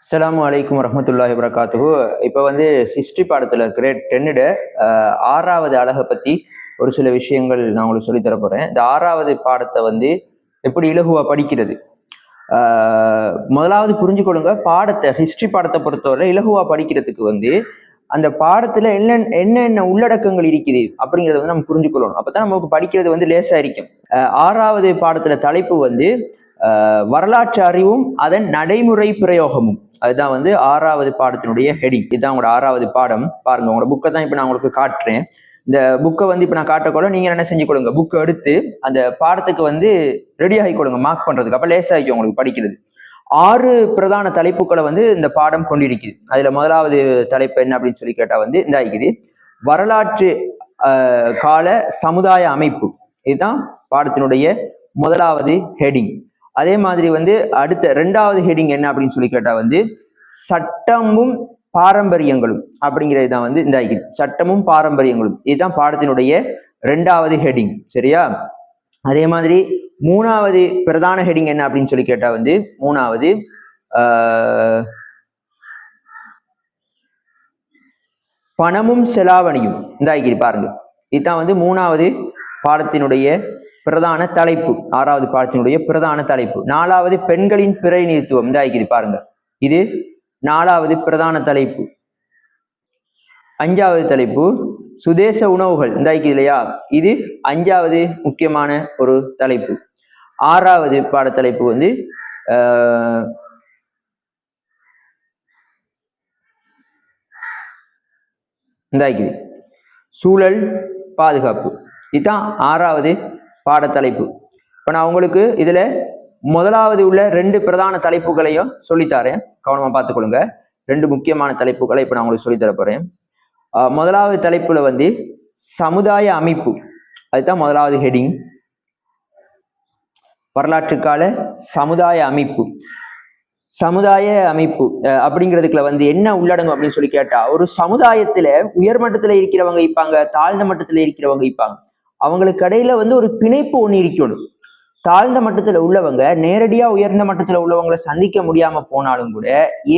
அஸ்ஸலாமு அலைக்கும் வரஹ்மத்துல்லாஹி வபரகாத்துஹு. இப்போ ஹிஸ்ட்ரி பாடத்தில் கிரேட் 10 6வது அழகை பற்றி ஒரு சில விஷயங்கள் நான் உங்களுக்கு சொல்லித்தர போகிறேன். இந்த 6வது பாடத்தை எப்படி இலகுவாக படிக்கிறது. முதலாவது புரிஞ்சுக்கொள்ளுங்க, பாடத்தை ஹிஸ்ட்ரி பாடத்தை பொறுத்தவரை இலகுவாக படிக்கிறதுக்கு அந்த பாடத்தில் என்னென்ன உள்ளடக்கங்கள் இருக்குது அப்படிங்கிறத நம்ம புரிஞ்சுக்கொள்ளணும். அப்போ தான் நமக்கு படிக்கிறது லேசாக இருக்கும். 6வது பாடத்தில் தலைப்பு வரலாற்று அறிவும் அதன் நடைமுறை பிரயோகமும். அதுதான் 6வது பாடத்தினுடைய ஹெடிங். இதுதான் உங்களோட 6வது பாடம். பாருங்க, உங்களோட புக்கை தான் இப்போ நான் உங்களுக்கு காட்டுறேன். இந்த புக்கை இப்போ நான் காட்டக்கொள்ள நீங்கள் என்ன செஞ்சு கொடுங்க, புக்கை எடுத்து அந்த பாடத்துக்கு ரெடி ஆகி கொடுங்க மார்க் பண்ணுறதுக்கு. அப்போ லேசாகி உங்களுக்கு படிக்கிறது. 6 பிரதான தலைப்புகளை இந்த பாடம் கொண்டிருக்குது. அதுல முதலாவது தலைப்பு என்ன அப்படின்னு சொல்லி கேட்டா இந்த இருக்குது வரலாற்று கால சமுதாய அமைப்பு. இதுதான் பாடத்தினுடைய முதலாவது ஹெடிங். அதே மாதிரி அடுத்த 2வது ஹெடிங் என்ன அப்படின்னு சொல்லி கேட்டா சட்டமும் பாரம்பரியங்களும் அப்படிங்கிறது தான் இந்த சட்டமும் பாரம்பரியங்களும். இதுதான் பாடத்தினுடைய 2வது ஹெடிங். சரியா? அதே மாதிரி 3வது பிரதான ஹெடிங் என்ன அப்படின்னு சொல்லி கேட்டா 3வது பணமும் செலாவணியும். இந்த பாருங்க, இதுதான் 3வது பாடத்தினுடைய பிரதான தலைப்பு. 6வது பாடத்தினுடைய பிரதான தலைப்பு. 4வது பெண்களின் பிரதிநிதித்துவம். இந்த பாருங்க, இது 4வது பிரதான தலைப்பு. 5வது தலைப்பு சுதேச உணவுகள். இல்லையா? இது 5வது முக்கியமான ஒரு தலைப்பு. 6வது பாடத்தலைப்பு சூழல் பாதுகாப்பு. இதுதான் 6வது பாடத்தலைப்பு. இப்போ நான் உங்களுக்கு இதுல முதலாவது உள்ள 2 பிரதான தலைப்புகளையும் சொல்லித்தரேன். கவனமா பார்த்துக்கொள்ளுங்க. 2 முக்கியமான தலைப்புகளை இப்போ நான் உங்களுக்கு சொல்லித்தர போறேன். முதலாவது தலைப்புல சமுதாய அமைப்பு. அதுதான் முதலாவது ஹெடிங். வரலாற்று கால சமுதாய அமைப்பு. சமுதாய அமைப்பு அப்படிங்கிறதுக்குள்ள என்ன உள்ளடங்கும் அப்படின்னு சொல்லி கேட்டா, ஒரு சமுதாயத்துல உயர்மட்டத்துல இருக்கிறவங்க இருப்பாங்க, தாழ்ந்த மட்டத்துல இருக்கிறவங்க இருப்பாங்க. அவங்களுக்கு இடையில ஒரு பிணைப்பு ஒண்ணு இருக்கணும். தாழ்ந்த மட்டத்துல உள்ளவங்க நேரடியா உயர்ந்த மட்டத்துல உள்ளவங்களை சந்திக்க முடியாம போனாலும் கூட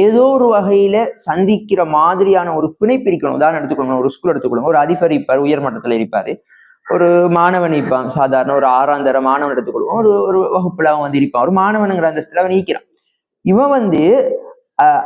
ஏதோ ஒரு வகையில சந்திக்கிற மாதிரியான ஒரு பிணைப்பு இருக்கணும். உதாரணம் எடுத்துக்கொள்ளணும், ஒரு ஸ்கூல் எடுத்துக்கொள்ளுங்க. ஒரு அதிபர் இருப்பார், உயர் மட்டத்துல இருப்பாரு. ஒரு மாணவன் இருப்பான், சாதாரண ஒரு 6ஆம் தர மாணவன் எடுத்துக்கொள்வோம். ஒரு வகுப்புல அவன் இருப்பான். ஒரு மாணவனுங்கிற அந்தஸ்துல அவன் நீக்கிறான். இவன்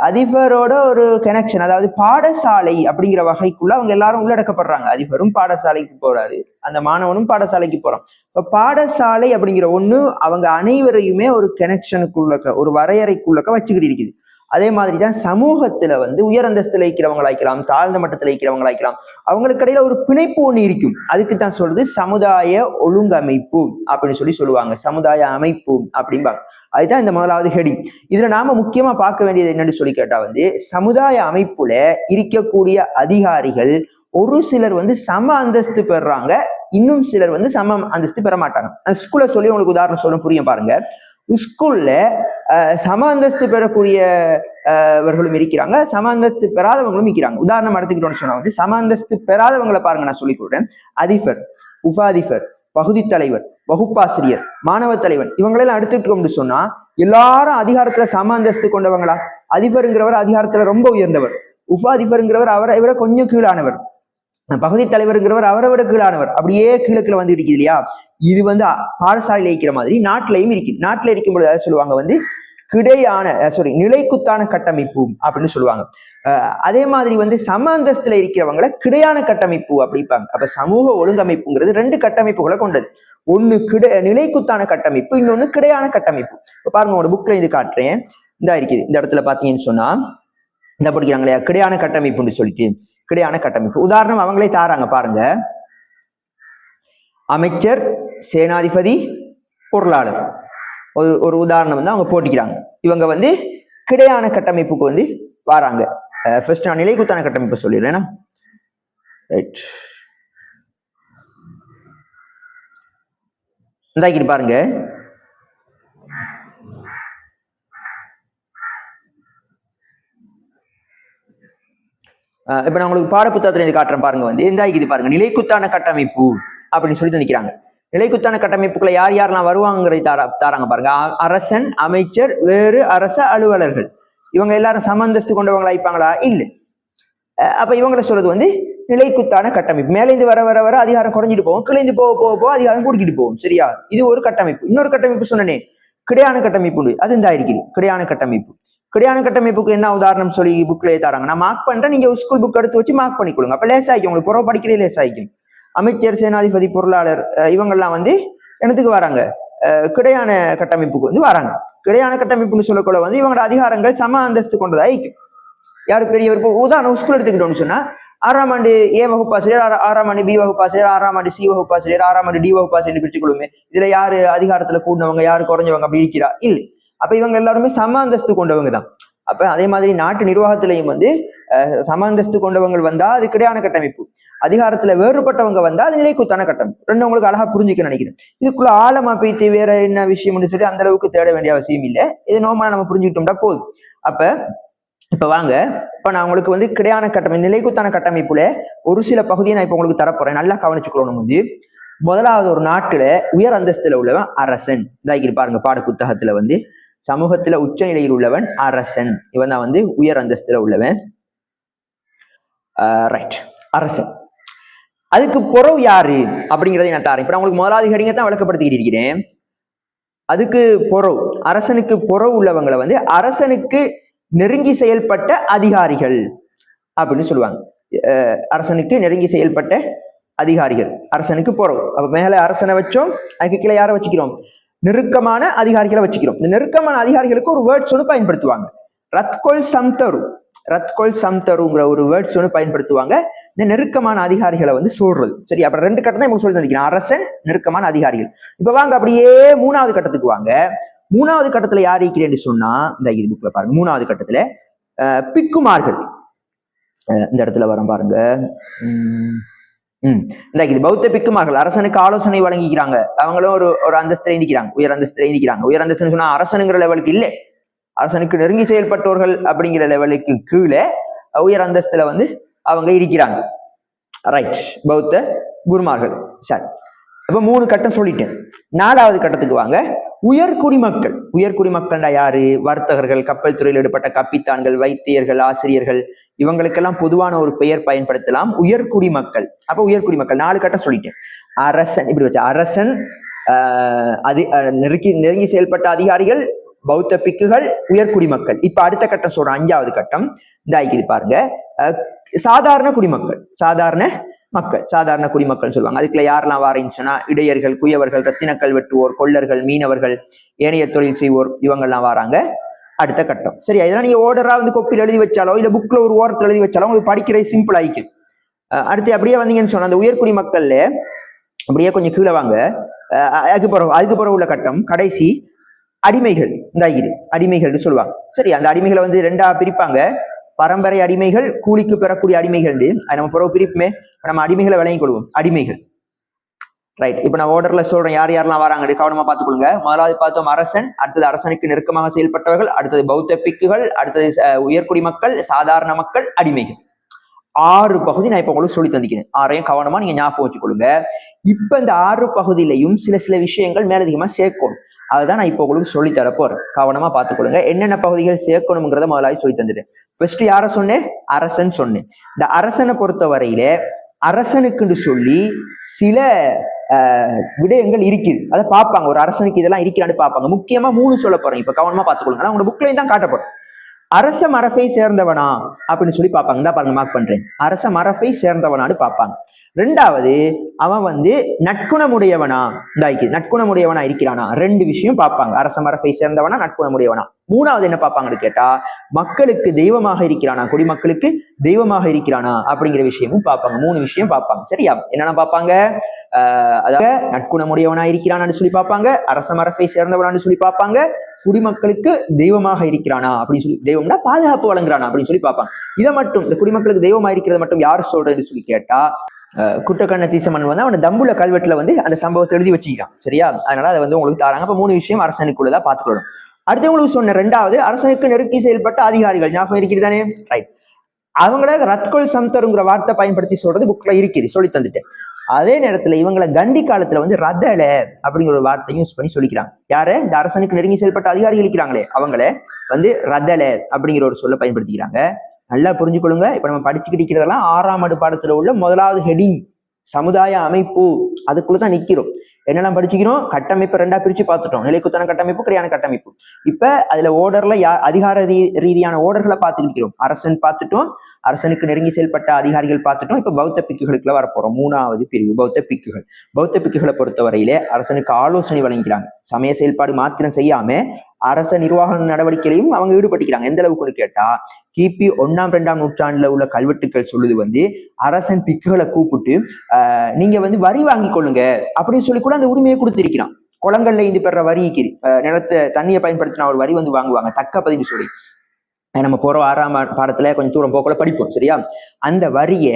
அதிபரோட ஒரு கனெக்ஷன், அதாவது பாடசாலை அப்படிங்கிற வகைக்குள்ள அவங்க எல்லாரும் உள்ளடக்கப்படுறாங்க. அதிபரும் பாடசாலைக்கு போறாரு, அந்த மாணவனும் பாடசாலைக்கு போறான். இப்ப பாடசாலை அப்படிங்கிற ஒண்ணு அவங்க அனைவரையுமே ஒரு கனெக்ஷனுக்குள்ளக்க, ஒரு வரையறைக்குள்ளக்க வச்சுக்கிட்டு இருக்குது. அதே மாதிரிதான் சமூகத்துல உயர் அந்தஸ்துல இருக்கிறவங்களா இருக்கலாம், தாழ்ந்த மட்டத்துல இருக்கிறவங்களா இருக்கலாம். அவங்களுக்கு இடையில ஒரு பிணைப்பு ஒண்ணு இருக்கும். அதுக்கு தான் சொல்றது சமுதாய ஒழுங்கமைப்பு அப்படின்னு சொல்லுவாங்க. சமுதாய அமைப்பு அப்படிம்பாங்க. அதுதான் இந்த முதலாவது ஹெடிங். இதுல நாம முக்கியமா பார்க்க வேண்டியது என்னன்னு சொல்லி கேட்டா சமுதாய அமைப்புல இருக்கக்கூடிய அதிகாரிகள் ஒரு சிலர் சம அந்தஸ்து பெறாங்க, இன்னும் சிலர் சம அந்தஸ்து பெற மாட்டாங்க. அந்த ஸ்கூல்ல சொல்லி உங்களுக்கு உதாரணம் சொல்ல புரியும் பாருங்க. ஸ்கூல்ல சம அந்தஸ்து பெறக்கூடியவர்களும் இருக்கிறாங்க, சம அந்தஸ்து பெறாதவங்களும் இருக்கிறாங்க. உதாரணம் எடுத்துக்கிட்டோம்னு சொன்னா சம அந்தஸ்து பெறாதவங்களை பாருங்க, நான் சொல்லிக் கொடுறேன். அதிபர், உபாதிபர், பகுதி தலைவர், வகுப்பாசிரியர், மாணவ தலைவன், இவங்களெல்லாம் எடுத்துக்கிட்டோம்னு சொன்னா எல்லாரும் அதிகாரத்துல சம அந்தஸ்து கொண்டவங்களா? அதிபருங்கிறவர் அதிகாரத்துல ரொம்ப உயர்ந்தவர், உபாதிபருங்கிறவர் அவரை விட கொஞ்சம் கீழானவர், பகுதி தலைவருங்கிறவர் அவரை விட கீழானவர். அப்படியே கீழே வந்து இருக்குது இல்லையா? இது பாடசாலையில இருக்கிற மாதிரி நாட்டிலையும் இருக்குது. நாட்டில் இருக்கும்போது அதை சொல்லுவாங்க கிடையான நிலைக்குத்தான கட்டமைப்பு அப்படின்னு சொல்லுவாங்க. அதே மாதிரி சம அந்தஸ்துல இருக்கிறவங்களை கிடையான கட்டமைப்பு அப்படிப்பாங்க. அப்ப சமூக ஒழுங்கமைப்புங்கிறது 2 கட்டமைப்புகளை கொண்டது. ஒண்ணு நிலைக்குத்தான கட்டமைப்பு, இன்னொன்னு கிடையான கட்டமைப்பு. இப்ப பாருங்க, ஒரு புக்ல இது காட்டுறேன். இருக்குது இந்த இடத்துல பாத்தீங்கன்னு சொன்னா இந்த படிக்கிறாங்க இல்லையா, கிடையான கட்டமைப்புன்னு சொல்லிட்டு. கிடையான கட்டமைப்பு உதாரணம் அவங்களே தாராங்க பாருங்க. அமைச்சர், சேனாதிபதி, பொருளாளர். ஒரு உதாரணம் அவங்க போட்டிக்கிறாங்க. இவங்க கிடையான கட்டமைப்புக்கு வராங்க. ஃபர்ஸ்ட் நான் நிலைக்குத்தான கட்டமைப்பு சொல்லிடுறேன். ரைட், இந்தாக்கிட்டு பாருங்க. இப்ப நான் உங்களுக்கு பாடப்புத்தகத்துல இருந்து காட்டுறேன் பாருங்க. இந்தாக்கிது பாருங்க, நிலைக்குத்தான கட்டமைப்பு அப்படின்னு சொல்லி நினைக்கிறாங்க. நிலைக்குத்தான கட்டமைப்புக்குள்ள யார் யாரெல்லாம் வருவாங்கிறதை தாராங்க பாருங்க. அரசன், அமைச்சர், வேறு அரச அலுவலர்கள். இவங்க எல்லாரும் சம அந்தஸ்து கொண்டவங்களா இருப்பாங்களா? இல்லை. அப்ப இவங்களை சொல்றது வந்து நிலைக்குத்தான கட்டமைப்பு. மேலேந்து வர வர வர அதிகாரம் குறைஞ்சிட்டு போகும், கிளைந்து போக போக போக அதிகாரம் கூடிக்கிட்டு போகும். சரியா? இது ஒரு கட்டமைப்பு. இன்னொரு கட்டமைப்பு சொன்னனே, கிடையான கட்டமைப்பு, அது இந்த இருக்குது கிடையான கட்டமைப்பு. கிடையான கட்டமைப்புக்கு என்ன உதாரணம் சொல்லி புக்ல தராங்க. நான் மார்க் பண்றேன், நீங்க ஸ்கூல் புக் எடுத்து வச்சு மார்க் பண்ணிக்கொள்ளுங்க. அப்ப லேஸ் ஆகிக்கும், உங்களுக்கு புறவு படிக்கிறதே லேஸ் ஆகிக்கும். அமைச்சர், சேனாதிபதி, பொருளாளர் இவங்கெல்லாம் வந்து என்னத்துக்கு வராங்க? கிடையான கட்டமைப்புக்கு வந்து வராங்க. கிடையான கட்டமைப்புன்னு சொல்லக்குள்ள வந்து இவங்களோட அதிகாரங்கள் சம அந்தஸ்து கொண்டதா இருக்கும். யாரு பெரியவர்? உதாரணம் ஸ்கூல் எடுத்துக்கிட்டோம்னு சொன்னா, 6ஆம் ஆண்டு ஏ வகுப்பாசிரியர், 6ஆம் ஆண்டு பி வகுப்பாசிரியர், 6ஆம் ஆண்டு சி வகுப்பாசிரியர், 6ஆம் ஆண்டு டி வகுப்பாசிரியர் பிரிச்சு கொள்ளுமே. இதுல யாரு அதிகாரத்துல கூடினவங்க, யாரு குறைஞ்சவங்க அப்படி இருக்கிறா? இல்லை. அப்ப இவங்க எல்லாருமே சம அந்தஸ்து கொண்டவங்க தான். அப்ப அதே மாதிரி நாட்டு நிர்வாகத்திலையும் வந்து சம அந்தஸ்து கொண்டவங்க வந்தா அது கிடையான கட்டமைப்பு. அதிகாரத்துல வேறுபட்டவங்க வந்தா அது நிலைக்குத்தான கட்டமைப்பு. ரெண்டு உங்களுக்கு அழகா புரிஞ்சுக்க நினைக்கிறேன். இதுக்குள்ள ஆழமா போய்த்து வேற என்ன விஷயம்னு சொல்லி அந்த அளவுக்கு தேட வேண்டிய அவசியம் இல்லை. இது நோமா நம்ம புரிஞ்சுக்கிட்டோம்னா போதும். இப்ப வாங்க, இப்ப நான் உங்களுக்கு வந்து கிடையான கட்டமைப்பு, நிலைக்குத்தான கட்டமைப்புல ஒரு சில பகுதியை நான் இப்ப உங்களுக்கு தரப்போறேன். நல்லா கவனிச்சுக்கணும். வந்து முதலாவது, ஒரு நாட்டுல உயர் அந்தஸ்துல உள்ளவன் அரசன். இதாக்கி பாருங்க, பாட புத்தகத்துல வந்து சமூகத்துல உச்ச நிலையில் உள்ளவன் அரசன். இவன் தான் வந்து உயர் அந்தஸ்துல உள்ளவன். ரைட், அரசன். அதுக்கு புறவு யாரு அப்படிங்கிறதை நான் தாரேன். இப்ப நான் உங்களுக்கு முதலாவது ஹெடிங்கை தான் விளக்கப்படுத்திக்கிட்டு இருக்கிறேன். அதுக்கு புறவு, அரசனுக்கு புறவு உள்ளவங்களை வந்து அரசனுக்கு நெருங்கி செயல்பட்ட அதிகாரிகள் அப்படின்னு சொல்லுவாங்க. அரசனுக்கு நெருங்கி செயல்பட்ட அதிகாரிகள், அரசனுக்கு புறவு. அப்ப மேல அரசனை வச்சோம், அதுக்கு கீழே யாரை வச்சுக்கிறோம்? நெருக்கமான அதிகாரிகளை வச்சுக்கிறோம். இந்த நெருக்கமான அதிகாரிகளுக்கு ஒரு வேர்ட்ஸ் ஒன்று பயன்படுத்துவாங்க. ரத்கொல் சம்தரு, ரத்கொல் சம்தருங்கிற ஒரு வேர்ட்ஸ் ஒன்று பயன்படுத்துவாங்க இந்த நெருக்கமான அதிகாரிகளை வந்து சொல்றது. சரி, அப்புறம் ரெண்டு கட்டம் தான் உங்களுக்கு சொல்லி தந்திருக்கிறேன், அரசன், நெருக்கமான அதிகாரிகள். இப்ப வாங்க அப்படியே மூணாவது கட்டத்துக்கு வாங்க. மூணாவது கட்டத்துல யார் இருக்கிறேன்னு சொன்னா, இந்த இது புக்ல பாருங்க, மூணாவது கட்டத்துல பிக்குமார்கள். இந்த இடத்துல வரும் பாருங்க. இந்த இது பௌத்த பிக்குமார்கள் அரசனுக்கு ஆலோசனை வழங்கிக்கிறாங்க. அவங்களும் ஒரு அந்தஸ்து எழுந்திக்கிறாங்க, உயர் அந்தஸ்து எழுந்திக்கிறாங்க. உயர் அந்தஸ்துன்னு சொன்னா அரசனுங்கிற லெவலுக்கு இல்லை, அரசனுக்கு நெருங்கி செயல்பட்டவர்கள் அப்படிங்கிற லெவலுக்கு கீழே உயர் அந்தஸ்துல வந்து அவங்க இருக்கிறாங்க. ரைட், பௌத்த குருமார்கள். சரி, அப்ப 3 கட்டம் சொல்லிட்டேன். 4வது கட்டத்துக்கு வாங்க. உயர் குடிமக்கள். உயர் குடிமக்கள்டா யாரு? வர்த்தகர்கள், கப்பல் துறையில் ஈடுபட்ட கப்பித்தான்கள், வைத்தியர்கள், ஆசிரியர்கள், இவங்களுக்கெல்லாம் பொதுவான ஒரு பெயர் பயன்படுத்தலாம், உயர் குடிமக்கள். அப்ப உயர் குடிமக்கள் 4 கட்டம் சொல்லிட்டேன். அரசன், இப்படி வச்ச அரசன், நெருங்கி செயல்பட்ட அதிகாரிகள், பௌத்த பிக்குகள், உயர் குடிமக்கள். இப்ப அடுத்த கட்டம் சொல்றேன், 5வது கட்டம். இந்த ஐக்கியது பாருங்க, சாதாரண குடிமக்கள். சாதாரண மக்கள், சாதாரண குடிமக்கள் சொல்லுவாங்க. அதுக்குள்ள யாரெல்லாம் வாரீங்கன்னா, இடையர்கள், குயவர்கள், ரத்தினக்கல் வெட்டுவோர், கொள்ளர்கள், மீனவர்கள், ஏனைய தொழில் செய்வோர், இவங்கெல்லாம் வராங்க அடுத்த கட்டம். சரி, இதெல்லாம் நீங்க ஓர்டரா வந்து கொப்பியில் எழுதி வச்சாலோ இல்ல புக்ல ஒரு ஓரத்தில் எழுதி வச்சாலோ உங்களுக்கு படிக்கிறது சிம்பிள் ஆயிக்கும். அடுத்து அப்படியே வந்தீங்கன்னு சொன்னா, அந்த உயர்குடி மக்கள்ல அப்படியே கொஞ்சம் கீழே வாங்க. அதுக்கு பிறகு உள்ள கட்டம் கடைசி அடிமைகள். இந்த அடிமைகள்னு சொல்லுவாங்க. சரி, அந்த அடிமைகளை வந்து 2ஆ பிரிப்பாங்க. பரம்பரை அடிமைகள், கூலிக்கு பெறக்கூடிய அடிமைகள். அது நம்ம பிறகு பிரிப்புமே. நம்ம அடிமைகளை விளங்கிக் கொள்வோம். அடிமைகள். ரைட், இப்ப நான் ஓர்டர்ல சொல்றேன் யார் யாரெல்லாம் வராங்க, கவனமா பார்த்துக்கொள்ளுங்க. முதலாவது பார்த்தோம் அரசன், அடுத்தது அரசனுக்கு நெருக்கமாக செயல்பட்டவர்கள், அடுத்தது பௌத்த பிக்குகள், அடுத்தது உயர்குடி மக்கள், சாதாரண மக்கள், அடிமைகள். 6 பகுதி நான் இப்ப உங்களுக்கு சொல்லி தந்திக்கிறேன். 6ஐயும் கவனமா நீங்க ஞாபகம் வச்சுக்கொள்ளுங்க. இப்ப இந்த 6 பகுதியிலையும் சில விஷயங்கள் மேலதிகமா சேர்க்கணும். அதுதான் நான் இப்போ உங்களுக்கு சொல்லி தர போறேன். கவனமா பார்த்துக்கொள்ளுங்க. என்னென்ன பகுதிகள் சேர்க்கணுங்கிறத முதலாவது சொல்லி தந்துட்டேன். ஃபர்ஸ்ட் யார சொன்னேன்? அரசன் சொன்னேன். இந்த அரசனை பொறுத்த வரையில அரசனுக்குன்னு சொல்லி சில விடயங்கள் இருக்குது, அதை பார்ப்பாங்க. ஒரு அரசனுக்கு இதெல்லாம் இருக்கிறான்னு பார்ப்பாங்க. முக்கியமா 3 சொல்ல போறேன். இப்ப கவனமா பார்த்துக்கொள்ளுங்க. நான் உங்க புக்லையும் தான் காட்ட போறேன். அரச மரபை சேர்ந்தவனா அப்படின்னு சொல்லி பார்ப்பாங்க. தான் பாருங்க, மார்க் பண்றேன். அரச மரபை சேர்ந்தவனான்னு பார்ப்பாங்க. 2வது, அவன் வந்து நற்குணமுடையவனா, நற்குணமுடையவனா இருக்கிறானா, 2 விஷயம் பார்ப்பாங்க. அரச மரபை சேர்ந்தவனா, நற்குணமுடையவனா. 3வது என்ன பார்ப்பாங்கன்னு கேட்டா, மக்களுக்கு தெய்வமாக இருக்கிறானா, குடிமக்களுக்கு தெய்வமாக இருக்கிறானா அப்படிங்கிற விஷயமும் பார்ப்பாங்க. 3 விஷயம் பார்ப்பாங்க. சரியா? என்னென்ன பார்ப்பாங்க? அதாவது நற்குணமுடையவனா இருக்கிறானான்னு சொல்லி பார்ப்பாங்க, அரச மரபை சேர்ந்தவனான்னு சொல்லி பார்ப்பாங்க, குடிமக்களுக்கு தெய்வமாக இருக்கிறானா அப்படின்னு சொல்லி, தெய்வம்னா பாதுகாப்பு வழங்குறானா அப்படின்னு சொல்லி பார்ப்பாங்க. இதை மட்டும், இந்த குடிமக்களுக்கு தெய்வமா இருக்கிறத மட்டும் யார் சொல்றதுன்னு சொல்லி கேட்டா, குட்டக்கண்ண தீசமன் வந்து அவன் தம்புல கல்வெட்டுல வந்து அந்த சம்பவத்தை எழுதி வச்சுக்கிறான். சரியா? அதனால அதை வந்து உங்களுக்கு தாராங்க. அப்ப 3 விஷயம் அரசனுக்குள்ளதான் பார்த்துக்கணும். அடுத்து உங்களுக்கு சொன்ன 2வது, அரசனுக்கு நெருக்கி செயல்பட்ட அதிகாரிகள். ஞாபகம் இருக்கிறது தானே? ரைட். அவங்கள ரத்கொல் சம்தருங்கிற வார்த்தை பயன்படுத்தி சொல்றது புக்ல இருக்குது, சொல்லி தந்துட்டேன். அதே நேரத்துல இவங்களை கண்டி காலத்துல வந்து ரதல அப்படிங்கிற ஒரு வார்த்தையும் யூஸ் பண்ணி சொல்லிக்கிறாங்க. யாரு? இந்த அரசனுக்கு நெருங்கி செயல்பட்ட அதிகாரிகள் இருக்கிறாங்களே அவங்கள வந்து ரதல அப்படிங்கிற ஒரு சொல்ல பயன்படுத்திக்கிறாங்க. நல்லா புரிஞ்சுக்கொள்ளுங்க. இப்ப நம்ம படிச்சுக்கிட்டு இருக்கிறதெல்லாம் 6ஆம் ஆண்டு பாடத்துல உள்ள முதலாவது ஹெடிங் சமுதாய அமைப்பு, அதுக்குள்ளதான் நிக்கிறோம். என்னெல்லாம் படிச்சுக்கிறோம்? கட்டமைப்பு 2ஆ பிரிச்சு பார்த்துட்டோம். நிலைக்குத்தான கட்டமைப்பு, கிரியான கட்டமைப்பு. இப்ப அதுல ஓர்டர்ல அதிகார ரீதியான ஓர்டர்களை பார்த்துக்கிட்டோம். அரசன் பார்த்துட்டோம், அரசனுக்கு நெருங்கி செயல்பட்ட அதிகாரிகள் பார்த்துட்டோம். இப்ப பௌத்த பிக்குகளுக்குள்ள வரப்போறோம். 3வது பிரிவு பௌத்த பிக்குகள். பௌத்த பிக்குகளை பொறுத்தவரையிலே அரசனுக்கு ஆலோசனை வழங்குகிறாங்க. சமய செயல்பாடு மாத்திரம் செய்யாம அரச நிர்வாக நடவடிக்கையிலையும் அவங்க ஈடுபட்டுக்கிறாங்க. எந்த அளவுக்குன்னு கேட்டா, கிபி 1ஆம் 2ஆம் நூற்றாண்டுல உள்ள கல்வெட்டுக்கள் சொல்லுது வந்து அரசன் பிக்குகளை கூப்பிட்டு நீங்க வந்து வரி வாங்கி கொள்ளுங்க அப்படின்னு சொல்லி கூட அந்த உரிமையை கொடுத்திருக்கிறான். குளங்கள்ல இருந்து பெற வரிக்கு நிலத்தை தண்ணியை பயன்படுத்தின ஒரு வரி வந்து வாங்குவாங்க, தக்க பதிவு சொல்லி. நம்ம போற 6ஆம் பாடத்துல கொஞ்சம் தூரம் போக்குள்ள படிப்போம், சரியா? அந்த வரியை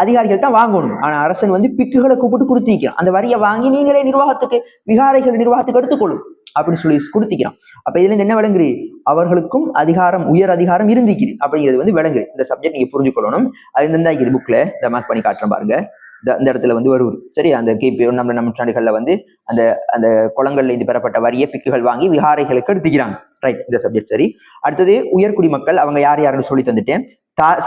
அதிகாரிகள் தான் வாங்கணும். ஆனா அரசன் வந்து பிக்குகளை கூப்பிட்டு கொடுத்திருக்கிறான். அந்த வரியை வாங்கி நீங்களே நிர்வாகத்துக்கு, விகாரைகள் நிர்வாகத்துக்கு எடுத்துக்கொள்ளும் அப்படின்னு சொல்லி கொடுத்திக்கிறான். அப்ப இதுல இருந்து என்ன விளங்குது? அவர்களுக்கும் அதிகாரம், உயர் அதிகாரம் இருந்திக்குது அப்படிங்கிறது வந்து விளங்குது. இந்த சப்ஜெக்ட் நீங்க புரிஞ்சுக்கொள்ளணும். அது இருந்தா புக்ல இந்த மார்க் பண்ணி காட்டுறேன் பாருங்க. இந்த இடத்துல வந்து வருவது, சரி? அந்த கிபி 1ஆம் நூற்றாண்டுகள்ல வந்து அந்த அந்த குளங்கள்ல இருந்து பெறப்பட்ட வரியை பிக்குகள் வாங்கி விகாரைகளுக்கு எடுத்துக்கிறாங்க. ரைட், இந்த சப்ஜெக்ட் சரி. அடுத்தது உயர்குடி மக்கள், அவங்க யார் யாருன்னு சொல்லி தந்துட்டேன்.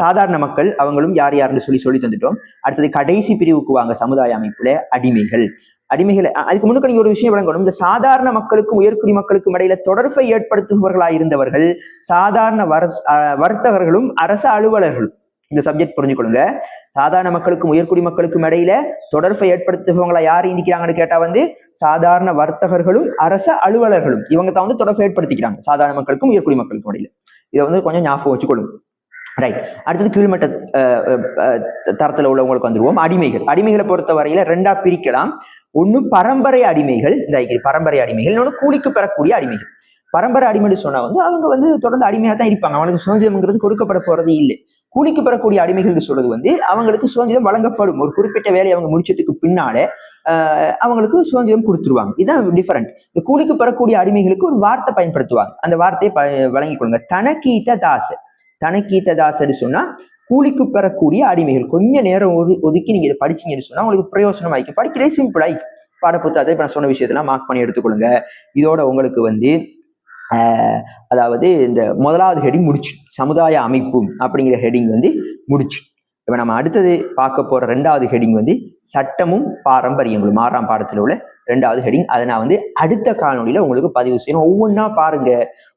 சாதாரண மக்கள் அவங்களும் யார் யாருன்னு சொல்லி தந்துட்டோம். அடுத்தது கடைசி பிரிவுக்கு வாங்க, சமுதாய அமைப்புல அடிமைகள். அடிமைகளை அதுக்கு முன்னுக்கு நீங்க ஒரு விஷயம் விளங்கணும். இந்த சாதாரண மக்களுக்கும் உயர்குடி மக்களுக்கும் இடையில தொடர்பை ஏற்படுத்துபவர்களாக இருந்தவர்கள் சாதாரண வர்த்தகர்களும் அரச அலுவலர்களும். இந்த சப்ஜெக்ட் புரிஞ்சுக்கொள்ளுங்க. சாதாரண மக்களுக்கும் உயர்குடி மக்களுக்கும் இடையில தொடர்பை ஏற்படுத்துபவங்களா யார் இருந்திக்கிறாங்கன்னு கேட்டா வந்து சாதாரண வர்த்தகர்களும் அரச அலுவலர்களும். இவங்க தான் வந்து தொடர்பை ஏற்படுத்திக்கிறாங்க சாதாரண மக்களுக்கும் உயர்குடி மக்களுக்கும் இடையில. இதை வந்து கொஞ்சம் ஞாபகம் வச்சுக்கொள்ளுங்க. ரைட். அடுத்தது கீழ்மட்ட தரத்துல உள்ளவங்களுக்கு வந்துருவோம். அடிமைகள். அடிமைகளை பொறுத்த வரையில 2ஆ பிரிக்கலாம். ஒண்ணு பரம்பரை அடிமைகள், இந்த பரம்பரை அடிமைகள். இன்னொன்னு கூலிக்கு பெறக்கூடிய அடிமைகள். பரம்பரை அடிமைன்னு சொன்னா வந்து அவங்க வந்து தொடர்ந்து அடிமையா தான் இருப்பாங்க. அவங்களுக்கு சுதந்திரம்ங்கிறது கொடுக்கப்பட போறது இல்லை. கூலிக்கு பெறக்கூடிய அடிமைகள் சொல்றது வந்து அவங்களுக்கு சுதந்திரம் வழங்கப்படும். ஒரு குறிப்பிட்ட வேலையை அவங்க முடிச்சதுக்கு பின்னாலே அவங்களுக்கு சுதந்திரம் கொடுத்துருவாங்க. இதுதான் டிஃபரெண்ட். இந்த கூலிக்கு பெறக்கூடிய அடிமைகளுக்கு ஒரு வார்த்தை பயன்படுத்துவாங்க. அந்த வார்த்தையை வழங்கிக் கொள்ளுங்க. தனக்கீத்த தாச. தனக்கீத்த தாசன்னு சொன்னா கூலிக்கு பெறக்கூடிய அடிமைகள். கொஞ்ச நேரம் ஒதுக்கி நீங்க இதை படிச்சீங்கன்னு சொன்னா உங்களுக்கு பிரயோசனம் ஆயிக்கும். படிக்கிறதே சிம்பிள் ஆயிக்கும். பாடப்புத்தகத்தை இப்ப நான் சொன்ன விஷயத்தெல்லாம் மார்க் பண்ணி எடுத்துக்கொள்ளுங்க. இதோட உங்களுக்கு வந்து அதாவது இந்த முதலாவது ஹெடிங் முடிச்சு, சமுதாய அமைப்பு அப்படிங்கிற ஹெடிங் வந்து முடிச்சு. இப்ப நம்ம அடுத்தது பார்க்க போற 2வது ஹெடிங் வந்து சட்டமும் பாரம்பரியங்களும், 6ஆம் பாடத்துல உள்ள 2வது ஹெடிங். அதை நான் வந்து அடுத்த காணொலியில உங்களுக்கு பதிவு செய்யணும். ஒவ்வொன்றா பாருங்க,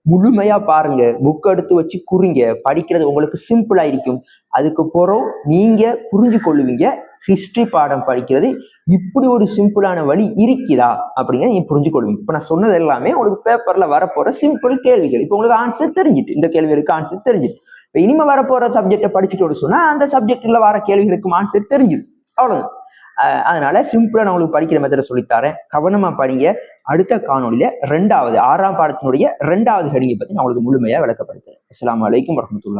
முழுமையா பாருங்க, புக் எடுத்து வச்சு குறிங்க. படிக்கிறது உங்களுக்கு சிம்பிளா இருக்கும். அதுக்கு போறோம் நீங்க புரிஞ்சு கொள்ளுவீங்க. ஹிஸ்டரி பாடம் படிக்கிறது இப்படி ஒரு சிம்பிளான வழி இருக்குதா அப்படிங்கிறத நீங்க புரிஞ்சு கொள்வீங்க. இப்ப நான் சொன்னது எல்லாமே உங்களுக்கு பேப்பர்ல வரப்போற சிம்பிள் கேள்விகள். இப்ப உங்களுக்கு ஆன்சர் தெரிஞ்சிட்டு, இந்த கேள்விகளுக்கு ஆன்சர் தெரிஞ்சிட்டு. இப்ப இனிமே வரப்போற சப்ஜெக்டை படிச்சுட்டு சொன்னா அந்த சப்ஜெக்ட்ல வர கேள்விகளுக்கும் ஆன்சர் தெரிஞ்சிடும். அவ்வளவுதான். அதனால சிம்பிளா நான் உங்களுக்கு படிக்கிற மெத்தடை சொல்லித்தரேன். கவனமா படிங்க. அடுத்த காணொலியில 6ஆம் பாடத்தினுடைய 2வது ஹெடிங்கை பத்தி நான் உங்களுக்கு முழுமையா விளக்கப்படுத்துறேன். அஸ்ஸலாமு அலைக்கும் வரஹ்மத்துல்லாஹி.